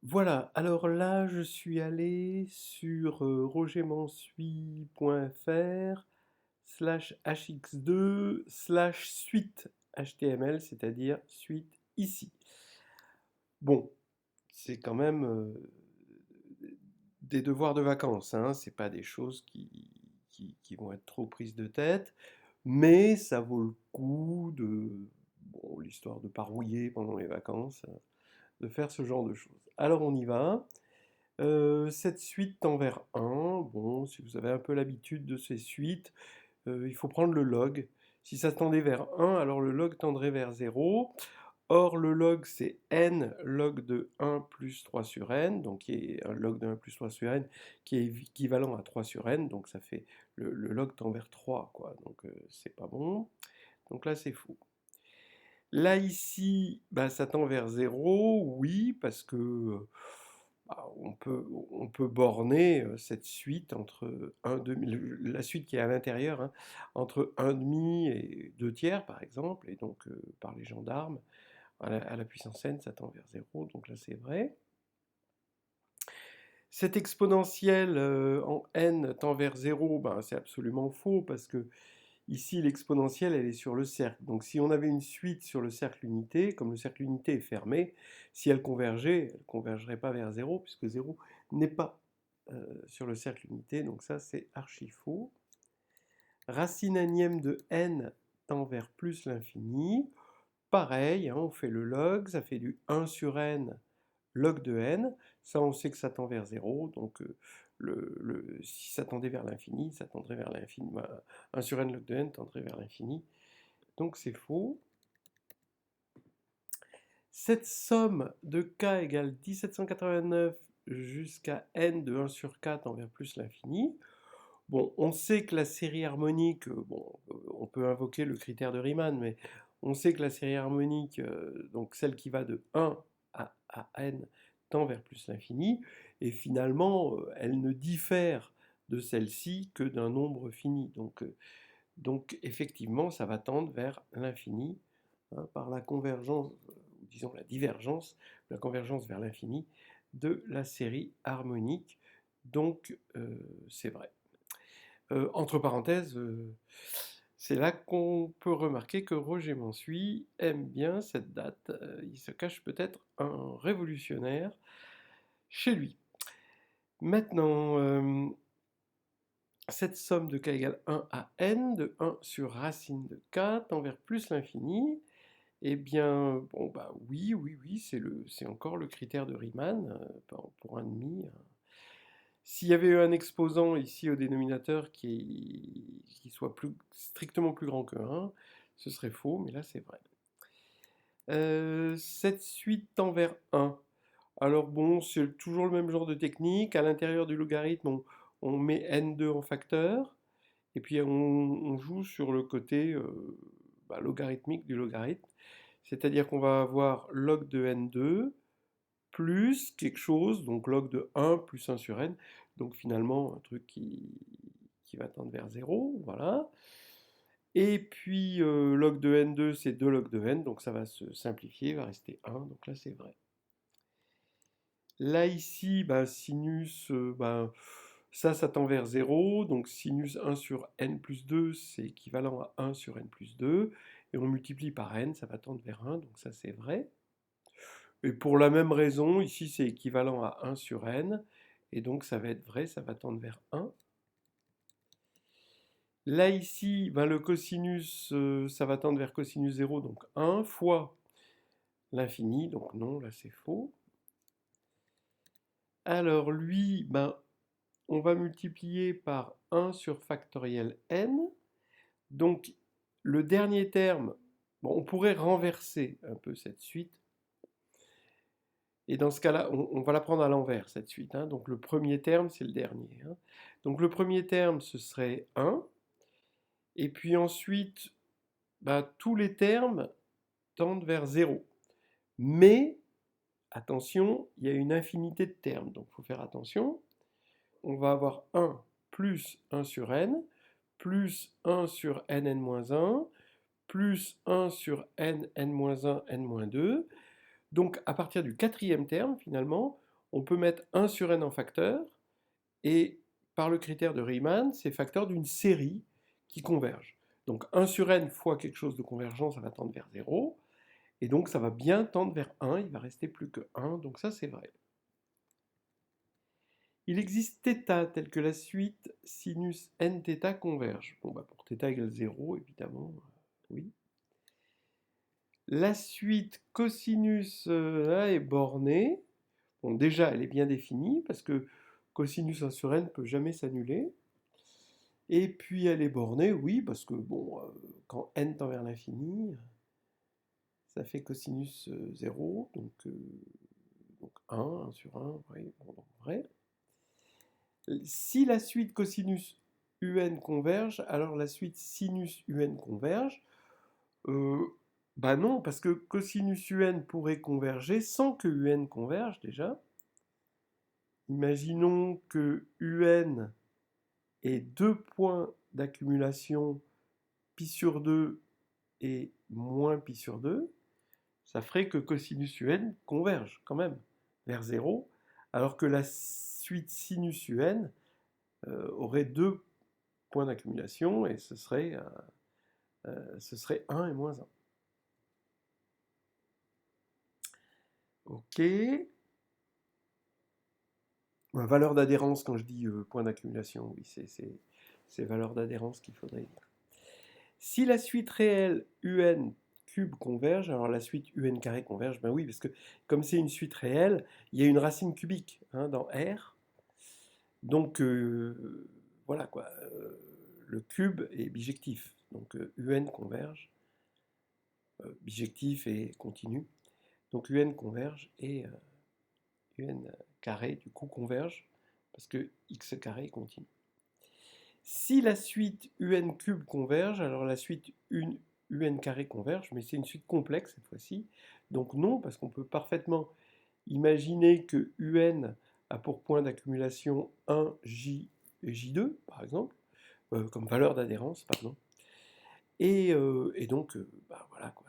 Voilà, alors là, je suis allé sur rogermansuit.fr/hx2/suite HTML, c'est-à-dire suite ici. Bon, c'est quand même des devoirs de vacances, hein, c'est pas des choses qui vont être trop prises de tête, mais ça vaut le coup de, bon, l'histoire de pas rouiller pendant les vacances, de faire ce genre de choses. Alors on y va. Cette suite tend vers 1. Bon, si vous avez un peu l'habitude de ces suites, il faut prendre le log. Si ça tendait vers 1, alors le log tendrait vers 0. Or, le log, c'est n log de 1 plus 3 sur n, donc qui est un log de 1 plus 3 sur n, qui est équivalent à 3 sur n, donc ça fait le log tend vers 3, quoi. Donc c'est pas bon. Donc là, c'est faux. Là, ici, bah, ça tend vers 0, oui, parce que bah, on peut borner cette suite entre 1 demi, la suite qui est à l'intérieur, hein, entre 1 demi et 2 tiers, par exemple, et donc par les gendarmes, à la puissance n, ça tend vers 0, donc là c'est vrai. Cette exponentielle en n tend vers 0, ben, c'est absolument faux, parce que ici, l'exponentielle, elle est sur le cercle. Donc si on avait une suite sur le cercle unité, comme le cercle unité est fermé, si elle convergeait, elle ne convergerait pas vers 0, puisque 0 n'est pas sur le cercle unité, donc ça c'est archi faux. Racine énième de n tend vers plus l'infini. Pareil, hein, on fait le log, ça fait du 1 sur n log de n. Ça, on sait que ça tend vers 0, donc si ça tendait vers l'infini, ça tendrait vers l'infini. 1 sur n log de n tendrait vers l'infini. Donc c'est faux. Cette somme de k égale 1789 jusqu'à n de 1 sur k tend vers plus l'infini. Bon, on sait que la série harmonique, bon, on peut invoquer le critère de Riemann, mais on sait que la série harmonique, donc celle qui va de 1 à n, tend vers plus l'infini, et finalement, elle ne diffère de celle-ci que d'un nombre fini. Donc effectivement, ça va tendre vers l'infini, hein, par la convergence, ou disons la divergence, la convergence vers l'infini de la série harmonique. Donc c'est vrai. Entre parenthèses, c'est là qu'on peut remarquer que Roger Mansuy aime bien cette date. Il se cache peut-être un révolutionnaire chez lui. Maintenant, cette somme de k égale 1 à n, de 1 sur racine de k, tend vers plus l'infini. Eh bien, bon, bah oui, oui, oui, c'est encore le critère de Riemann, pour 1,5. S'il y avait eu un exposant ici au dénominateur qui soit strictement plus grand que 1, ce serait faux, mais là c'est vrai. Cette suite tend vers 1. Alors bon, c'est toujours le même genre de technique. À l'intérieur du logarithme, on met n2 en facteur, et puis on joue sur le côté logarithmique du logarithme. C'est-à-dire qu'on va avoir log de n2 plus quelque chose, donc log de 1 plus 1 sur n, donc finalement un truc qui va tendre vers 0, voilà. Et puis log de n2 c'est 2 log de n, donc ça va se simplifier, va rester 1, donc là c'est vrai. Là ici, bah, sinus, ça tend vers 0, donc sinus 1 sur n plus 2 c'est équivalent à 1 sur n plus 2, et on multiplie par n, ça va tendre vers 1, donc ça c'est vrai. Et pour la même raison, ici c'est équivalent à 1 sur n, et donc ça va être vrai, ça va tendre vers 1. Là ici, ben, le cosinus, ça va tendre vers cosinus 0, donc 1 fois l'infini, donc non, là c'est faux. Alors lui, ben, on va multiplier par 1 sur factoriel n, donc le dernier terme, bon, on pourrait renverser un peu cette suite, et dans ce cas-là, on va la prendre à l'envers, cette suite, hein. Donc le premier terme, c'est le dernier, hein. Donc le premier terme, ce serait 1. Et puis ensuite, bah, tous les termes tendent vers 0. Mais, attention, il y a une infinité de termes, donc il faut faire attention. On va avoir 1 plus 1 sur n, plus 1 sur nn-1, plus 1 sur nn-1, n-2. Donc à partir du quatrième terme, finalement, on peut mettre 1 sur n en facteur, et par le critère de Riemann, c'est facteur d'une série qui converge. Donc 1 sur n fois quelque chose de convergent, ça va tendre vers 0, et donc ça va bien tendre vers 1, il va rester plus que 1, donc ça c'est vrai. Il existe θ tel que la suite sinus nθ converge. Bon, bah pour θ égale 0, évidemment, oui. La suite cosinus est bornée. Bon, déjà, elle est bien définie, parce que cosinus 1 sur n ne peut jamais s'annuler. Et puis elle est bornée, oui, parce que bon, quand n tend vers l'infini, ça fait cosinus 0, donc 1 sur 1, oui, bon, donc vrai. Si la suite cosinus un converge, alors la suite sinus un converge. Bah non, parce que cosinus un pourrait converger sans que un converge déjà. Imaginons que un ait 2 points d'accumulation pi sur 2 et moins pi sur 2. Ça ferait que cosinus un converge quand même vers 0, alors que la suite sinus un aurait 2 points d'accumulation et ce serait 1 et moins 1. Ok. Valeur d'adhérence, quand je dis point d'accumulation, oui, c'est valeur d'adhérence qu'il faudrait dire. Si la suite réelle un cube converge, alors la suite un carré converge, ben oui, parce que comme c'est une suite réelle, il y a une racine cubique dans R. Donc voilà quoi, le cube est bijectif. Donc un converge, bijectif et continu. Donc un converge et un carré du coup converge parce que x carré est continu. Si la suite un cube converge, alors la suite un carré converge, mais c'est une suite complexe cette fois-ci. Donc non, parce qu'on peut parfaitement imaginer que un a pour point d'accumulation 1, j et j2, par exemple, comme valeur d'adhérence, pardon. Et donc, bah, voilà, quoi,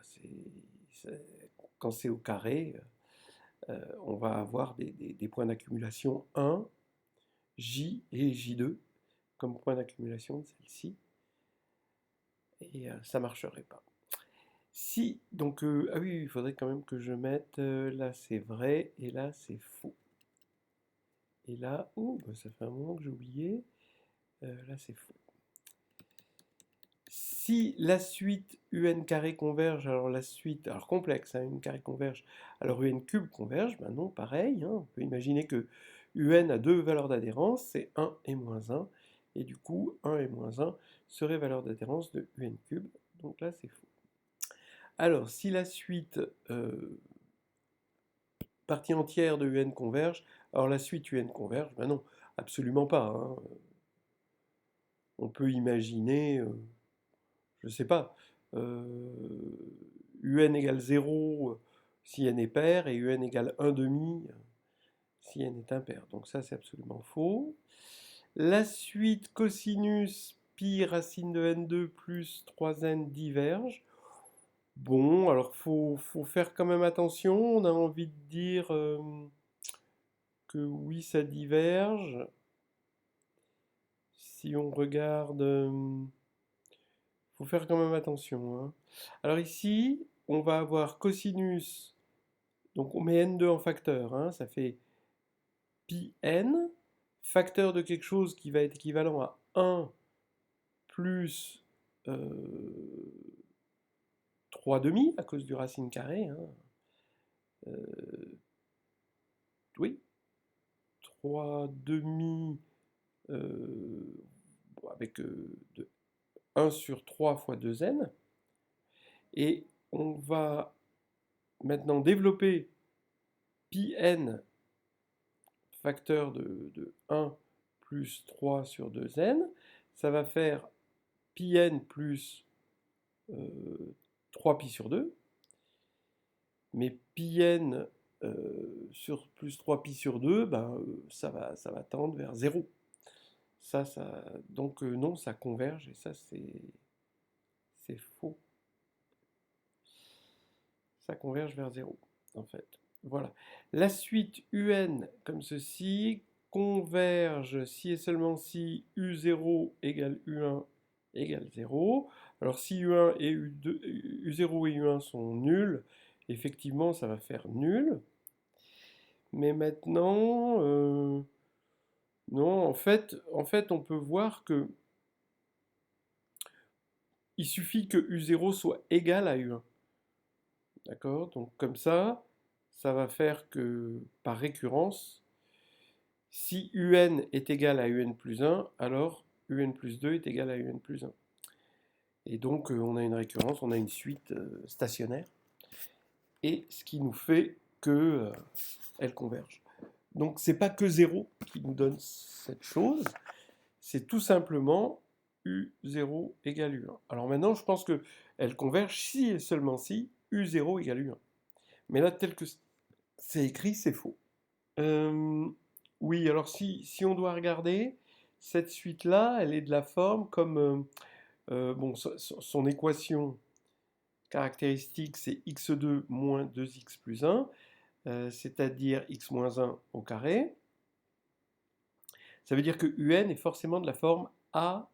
quand c'est au carré, on va avoir des points d'accumulation 1, j et j2 comme point d'accumulation de celle-ci. Et ça ne marcherait pas. Si, donc, ah oui, il faudrait quand même que je mette, là c'est vrai, et là c'est faux. Et là, oh, bah, ça fait un moment que j'ai oublié, là c'est faux. Si la suite un carré converge, alors la suite, alors complexe, un carré converge, alors un cube converge, ben non, pareil, on peut imaginer que un a 2 valeurs d'adhérence, c'est 1 et moins 1, et du coup 1 et moins 1 serait valeur d'adhérence de un cube, donc là c'est faux. Alors si la suite partie entière de un converge, alors la suite un converge, ben non, absolument pas. On peut imaginer, je ne sais pas, un égale 0 si n est pair, et un égale 1 demi si n est impair. Donc ça, c'est absolument faux. La suite cosinus pi racine de n2 plus 3n diverge. Bon, alors faut faire quand même attention. On a envie de dire que oui, ça diverge. Si on regarde... faut faire quand même attention. Alors ici, on va avoir cosinus, donc on met n2 en facteur, ça fait pi n, facteur de quelque chose qui va être équivalent à 1 plus 3 demi, à cause du racine carrée. Oui, 3 demi avec 1 sur 3 fois 2n. Et on va maintenant développer pi n facteur de 1 plus 3 sur 2n. Ça va faire pi n plus 3 pi sur 2. Mais pi n sur plus 3 pi sur 2, ben, ça va tendre vers 0. Donc non, ça converge, et ça c'est faux. Ça converge vers 0, en fait. Voilà. La suite UN comme ceci converge si et seulement si U0 égale U1 égale 0. Alors si U1 et U2, U0 et U1 sont nuls, effectivement ça va faire nul. Mais maintenant, non, en fait, on peut voir que il suffit que U0 soit égal à U1. D'accord? Donc comme ça va faire que par récurrence, si UN est égal à UN plus 1, alors UN plus 2 est égal à UN plus 1. Et donc on a une récurrence, on a une suite stationnaire, et ce qui nous fait que elles convergent. Donc c'est pas que 0 qui nous donne cette chose, c'est tout simplement U0 égale U1. Alors maintenant, je pense qu'elles convergent si et seulement si U0 égale U1. Mais là, tel que c'est écrit, c'est faux. Euh, oui, alors si on doit regarder, cette suite-là, elle est de la forme comme, bon, son équation caractéristique, c'est x2 moins 2x plus 1, c'est-à-dire x moins 1 au carré. Ça veut dire que UN est forcément de la forme AN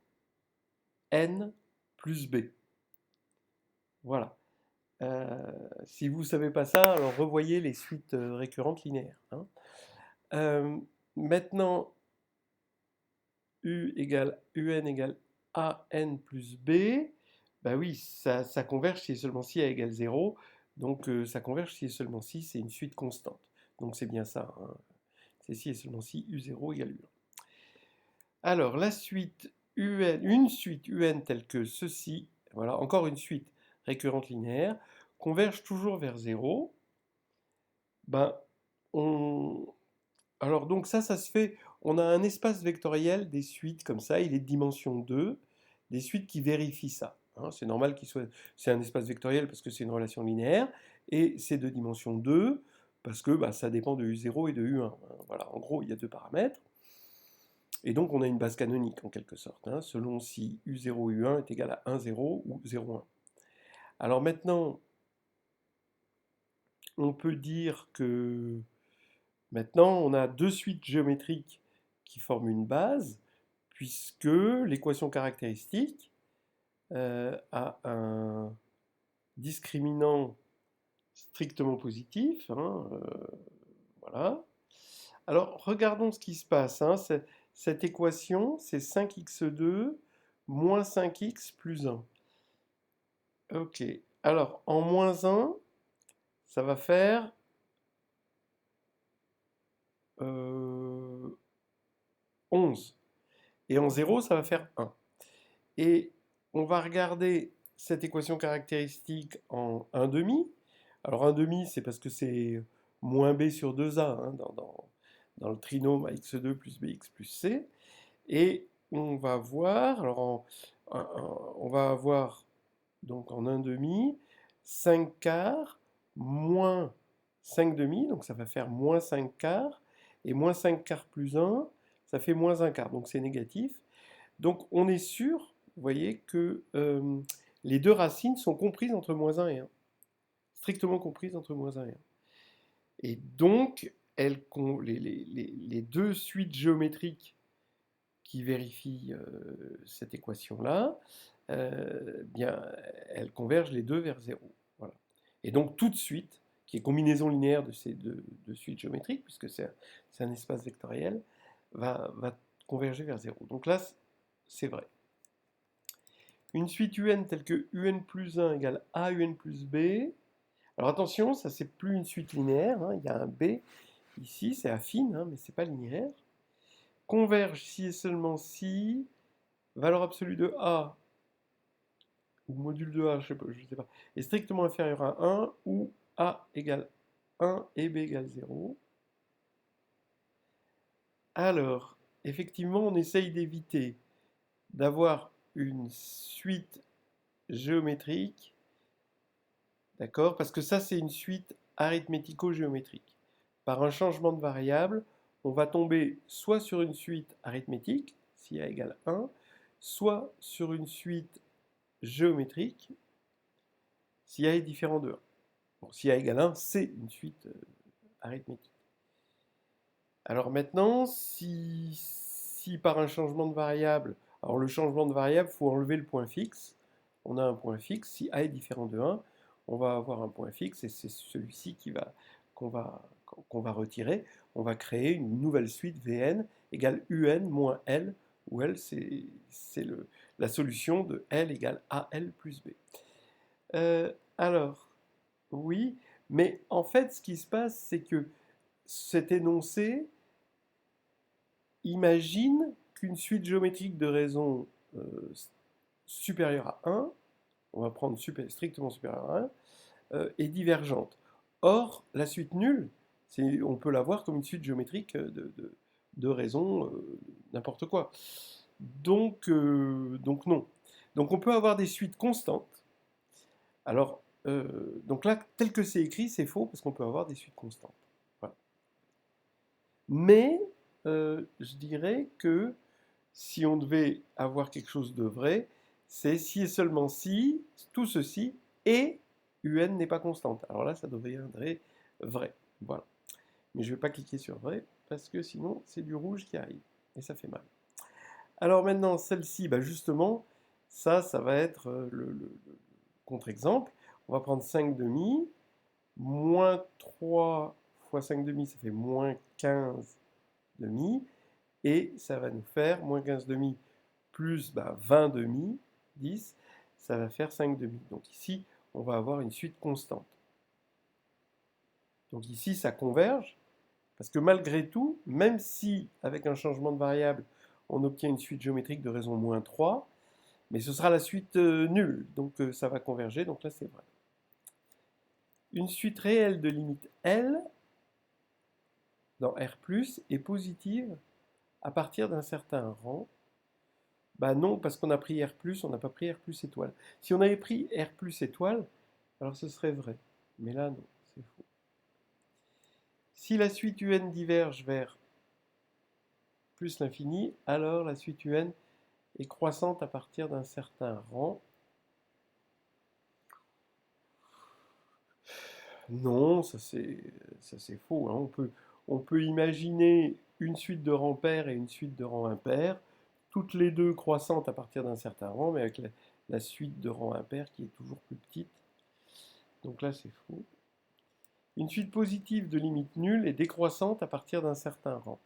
plus B. Voilà. Si vous ne savez pas ça, alors revoyez les suites récurrentes linéaires, hein. Maintenant, UN égale AN plus B, bah oui, ça converge si et seulement si A égale 0, donc ça converge si et seulement si c'est une suite constante. Donc c'est bien ça, hein. C'est si et seulement si U0 égale U1. Alors la suite UN, une suite UN telle que ceci, voilà, encore une suite récurrente linéaire, converge toujours vers 0. Ben, on, alors donc ça se fait, on a un espace vectoriel des suites comme ça, il est de dimension 2, des suites qui vérifient ça, hein. C'est normal qu'il soit, c'est un espace vectoriel parce que c'est une relation linéaire, et c'est de dimension 2 parce que bah, ça dépend de U0 et de U1, hein. Voilà, en gros il y a deux paramètres, et donc on a une base canonique en quelque sorte, hein, selon si U0 U1 est égal à 1, 0 ou 0, 1. Alors maintenant, on peut dire que maintenant, on a deux suites géométriques qui forment une base, puisque l'équation caractéristique a un discriminant strictement positif, hein, voilà. Alors, regardons ce qui se passe, hein. Cette équation, c'est 5x2 moins 5x plus 1. Ok. Alors, en moins 1, ça va faire euh, 11. Et en 0, ça va faire 1. Et on va regarder cette équation caractéristique en 1 demi. Alors 1 demi, c'est parce que c'est moins b sur 2a, hein, dans le trinôme ax2 plus bx plus c. Et on va voir, on va avoir donc en 1 demi 5 quarts moins 5 demi, donc ça va faire moins 5 quarts, et moins 5 quarts plus 1, ça fait moins 1 quart, donc c'est négatif. Donc on est sûr, vous voyez, que les deux racines sont comprises entre moins 1 et 1. Strictement comprises entre moins 1 et 1. Et donc, les deux suites géométriques qui vérifient cette équation-là, bien, elles convergent les deux vers 0. Voilà. Et donc toute suite, qui est combinaison linéaire de ces deux suites géométriques, puisque c'est un espace vectoriel, va converger vers 0. Donc là, c'est vrai. Une suite UN telle que UN plus 1 égale AUN plus B. Alors attention, ça c'est plus une suite linéaire, hein. Il y a un B ici, c'est affine, hein, mais c'est pas linéaire. Converge si et seulement si valeur absolue de A ou module de A, je sais pas, est strictement inférieur à 1 ou A égale 1 et B égale 0. Alors, effectivement, on essaye d'éviter d'avoir une suite géométrique. D'accord? Parce que ça, c'est une suite arithmético-géométrique. Par un changement de variable, on va tomber soit sur une suite arithmétique, si A égale 1, soit sur une suite géométrique, si A est différent de 1. Bon, si A égale 1, c'est une suite arithmétique. Alors maintenant, si par un changement de variable, alors le changement de variable, il faut enlever le point fixe. On a un point fixe. Si a est différent de 1, on va avoir un point fixe et c'est celui-ci qu'on va retirer. On va créer une nouvelle suite Vn égale Un moins L, où L c'est la solution de L égale AL plus B. Alors, oui, mais en fait, ce qui se passe, c'est que cet énoncé imagine qu'une suite géométrique de raisons supérieure à 1, on va prendre strictement supérieure à 1, est divergente. Or, la suite nulle, on peut la voir comme une suite géométrique de raisons n'importe quoi. Donc non. Donc on peut avoir des suites constantes. Alors, donc là, tel que c'est écrit, c'est faux parce qu'on peut avoir des suites constantes. Voilà. Mais je dirais que si on devait avoir quelque chose de vrai, c'est si et seulement si tout ceci et UN n'est pas constante. Alors là, ça deviendrait vrai. Voilà. Mais je ne vais pas cliquer sur vrai parce que sinon, c'est du rouge qui arrive et ça fait mal. Alors maintenant, celle-ci, bah justement, ça va être le contre-exemple. On va prendre 5 demi, moins 3 fois 5 demi, ça fait moins 15 demi, et ça va nous faire moins 15 demi plus 20 demi, 10, ça va faire 5 demi. Donc ici, on va avoir une suite constante. Donc ici, ça converge, parce que malgré tout, même si avec un changement de variable, on obtient une suite géométrique de raison moins 3, mais ce sera la suite nulle, donc ça va converger, donc là c'est vrai. Une suite réelle de limite L dans R+, est positive à partir d'un certain rang. Bah non, parce qu'on a pris R+, on n'a pas pris R+ étoile. Si on avait pris R+ étoile, alors ce serait vrai. Mais là, non, c'est faux. Si la suite UN diverge vers plus l'infini, alors la suite UN est croissante à partir d'un certain rang. Non, ça c'est faux, hein. On peut imaginer une suite de rang pair et une suite de rang impair, toutes les deux croissantes à partir d'un certain rang, mais avec la suite de rang impair qui est toujours plus petite. Donc là, c'est faux. Une suite positive de limite nulle est décroissante à partir d'un certain rang.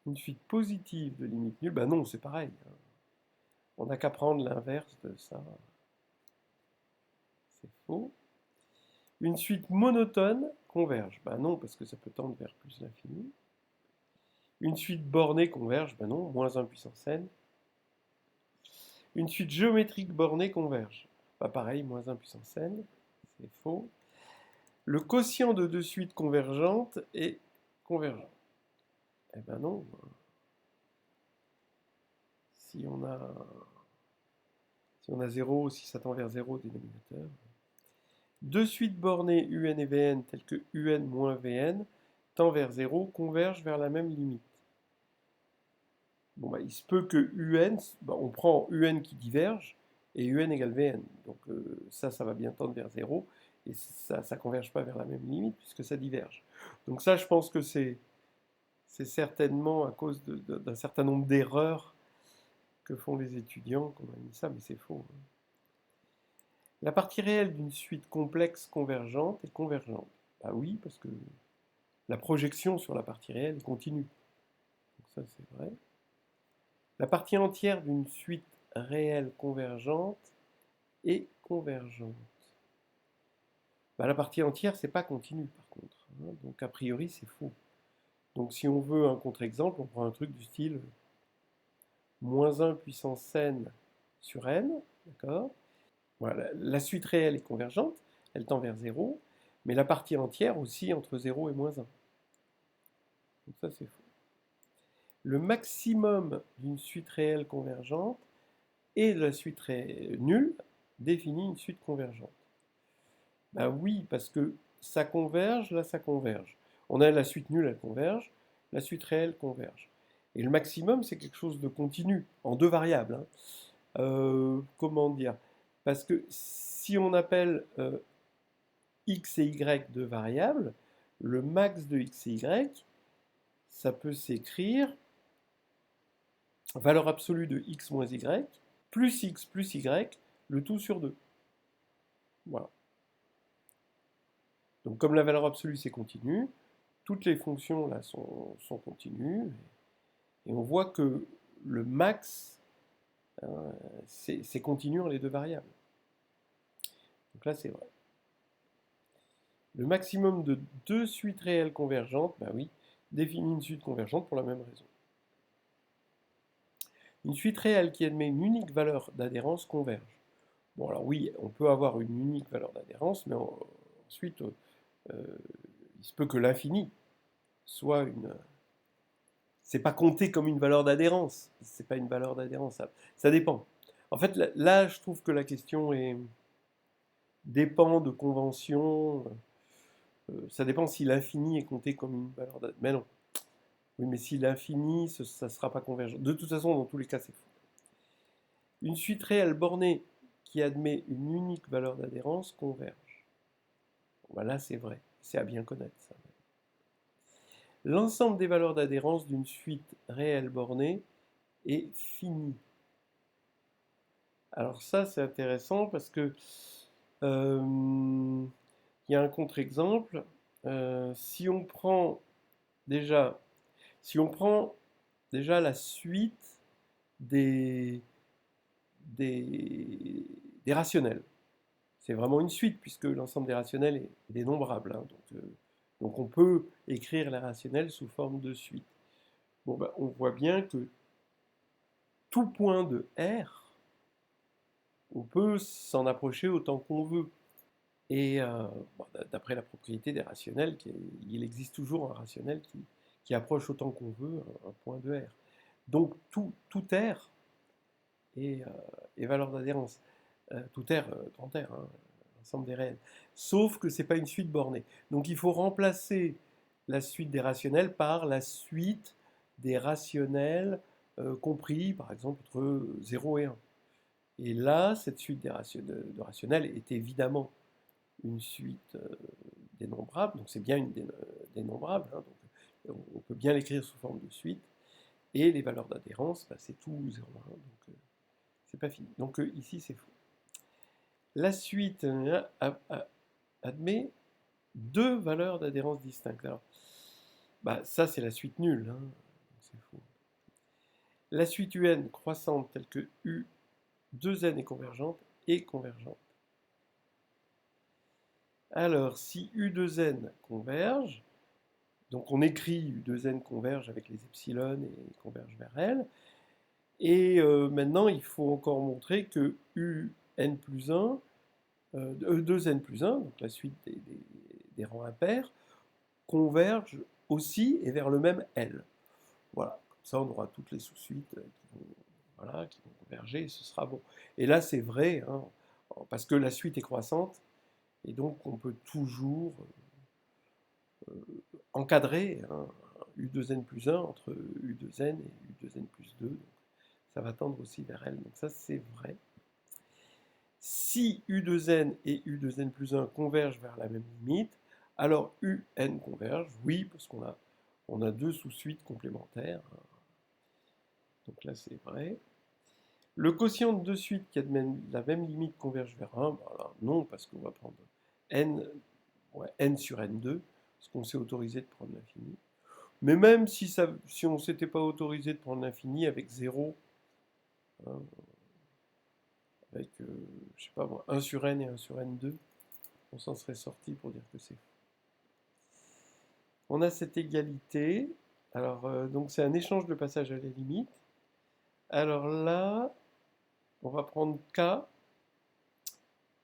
Une suite positive de limite nulle, ben non, c'est pareil. On n'a qu'à prendre l'inverse de ça. C'est faux. Une suite monotone converge. Ben non, parce que ça peut tendre vers plus l'infini. Une suite bornée converge. Ben non, moins 1 puissance n. Une suite géométrique bornée converge. Ben pareil, moins 1 puissance n. C'est faux. Le quotient de deux suites convergentes est convergent. Eh ben non. Si on a 0, si ça tend vers 0 dénominateur. Deux suites bornées UN et Vn telles que UN moins Vn tend vers 0 convergent vers la même limite. Bon, bah, il se peut que UN, on prend UN qui diverge et UN égale Vn. Donc ça va bien tendre vers 0 et ça ne converge pas vers la même limite puisque ça diverge. Donc ça, je pense que c'est certainement à cause d'un certain nombre d'erreurs que font les étudiants qu'on a mis ça, mais c'est faux. La partie réelle d'une suite complexe convergente est convergente. Bah oui, parce que la projection sur la partie réelle est continue. Donc ça, c'est vrai. La partie entière d'une suite réelle convergente est convergente. Bah, la partie entière, c'est pas continu, par contre. Hein, donc a priori, c'est faux. Donc si on veut un contre-exemple, on prend un truc du style moins 1 puissance n sur n, d'accord. Voilà, la suite réelle est convergente, elle tend vers 0, mais la partie entière aussi entre 0 et moins 1. Donc ça, c'est faux. Le maximum d'une suite réelle convergente et de la suite nulle définit une suite convergente. Ben oui, parce que ça converge, là ça converge. On a la suite nulle, elle converge, la suite réelle converge. Et le maximum, c'est quelque chose de continu, en deux variables. Hein. Comment dire? Parce que si on appelle x et y deux variables, le max de x et y, ça peut s'écrire valeur absolue de x moins y, plus x plus y, le tout sur 2. Voilà. Donc comme la valeur absolue c'est continu, toutes les fonctions là sont continues, et on voit que le max, c'est continu en les deux variables. Donc là c'est vrai. Le maximum de deux suites réelles convergentes, bah oui, définit une suite convergente pour la même raison. Une suite réelle qui admet une unique valeur d'adhérence converge. Bon alors oui, on peut avoir une unique valeur d'adhérence, mais ensuite, il se peut que l'infini soit une... C'est pas compté comme une valeur d'adhérence. C'est pas une valeur d'adhérence. Ça dépend. En fait, là, je trouve que la question dépend de conventions. Ça dépend si l'infini est compté comme une valeur d'adhérence. Mais non. Oui, mais si l'infini, ça ne sera pas convergent. De toute façon, dans tous les cas, c'est faux. Une suite réelle bornée qui admet une unique valeur d'adhérence converge. Bon, ben là, c'est vrai. C'est à bien connaître, ça. L'ensemble des valeurs d'adhérence d'une suite réelle bornée est fini. Alors ça, c'est intéressant parce que il y a un contre-exemple. Si on prend déjà, la suite des, des, des rationnels, c'est vraiment une suite puisque l'ensemble des rationnels est dénombrable. Hein, donc on peut écrire les rationnels sous forme de suite. Bon, ben, on voit bien que tout point de R, on peut s'en approcher autant qu'on veut. Et bon, d'après la propriété des rationnels, il existe toujours un rationnel qui approche autant qu'on veut un point de R. Donc tout R est valeur d'adhérence. Tout R, grand R, hein, l'ensemble des réels. Sauf que ce n'est pas une suite bornée. Donc il faut remplacer la suite des rationnels par la suite des rationnels compris, par exemple, entre 0 et 1. Et là, cette suite de rationnels est évidemment une suite dénombrable, donc c'est bien une dénombrable, hein, donc on peut bien l'écrire sous forme de suite, et les valeurs d'adhérence, bah, c'est tout 0, 1, donc c'est pas fini. Donc ici c'est faux. La suite admet deux valeurs d'adhérence distinctes. Alors, bah, ça c'est la suite nulle, hein, c'est faux. La suite UN croissante telle que U 2n est convergente est convergente. Alors, si U2n converge, donc on écrit U2n converge avec les epsilon et converge vers L, et maintenant il faut encore montrer que UN plus 1, 2n plus 1, donc la suite des rangs impairs, converge aussi et vers le même L. Voilà, comme ça on aura toutes les sous-suites qui vont converger et ce sera bon. Et là c'est vrai, hein, parce que la suite est croissante, et donc on peut toujours encadrer un U2n plus 1 entre U2n et U2n plus 2. Donc ça va tendre aussi vers L. Donc ça c'est vrai. Si U2n et U2n plus 1 convergent vers la même limite, alors UN converge, oui, parce on a deux sous-suites complémentaires. Donc là c'est vrai. Le quotient de deux suites qui admettent la même limite converge vers 1, voilà, non, parce qu'on va prendre n, n sur n2, parce qu'on s'est autorisé de prendre l'infini. Mais même si on ne s'était pas autorisé de prendre l'infini avec 0, hein, avec, je sais pas moi, 1 sur n et 1 sur n2, on s'en serait sorti pour dire que c'est faux. On a cette égalité. Alors, donc c'est un échange de passage à la limite. Alors là, on va prendre K.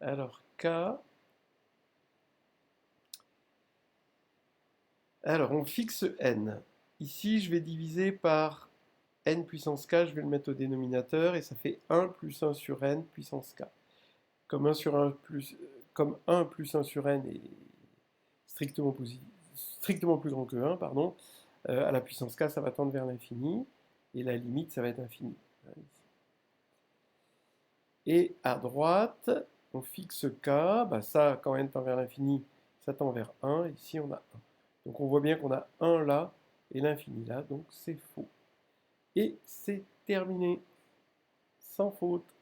Alors, K. Alors, on fixe n. Ici, je vais diviser par n puissance k, je vais le mettre au dénominateur, et ça fait 1 plus 1 sur n puissance k. Comme 1 plus 1 sur n est strictement plus grand que 1, pardon, à la puissance k, ça va tendre vers l'infini, et la limite, ça va être infini. Et à droite, On fixe k, bah ça, quand n tend vers l'infini, ça tend vers 1, ici on a 1. Donc on voit bien qu'on a 1 là et l'infini là, donc c'est faux. Et c'est terminé, sans faute.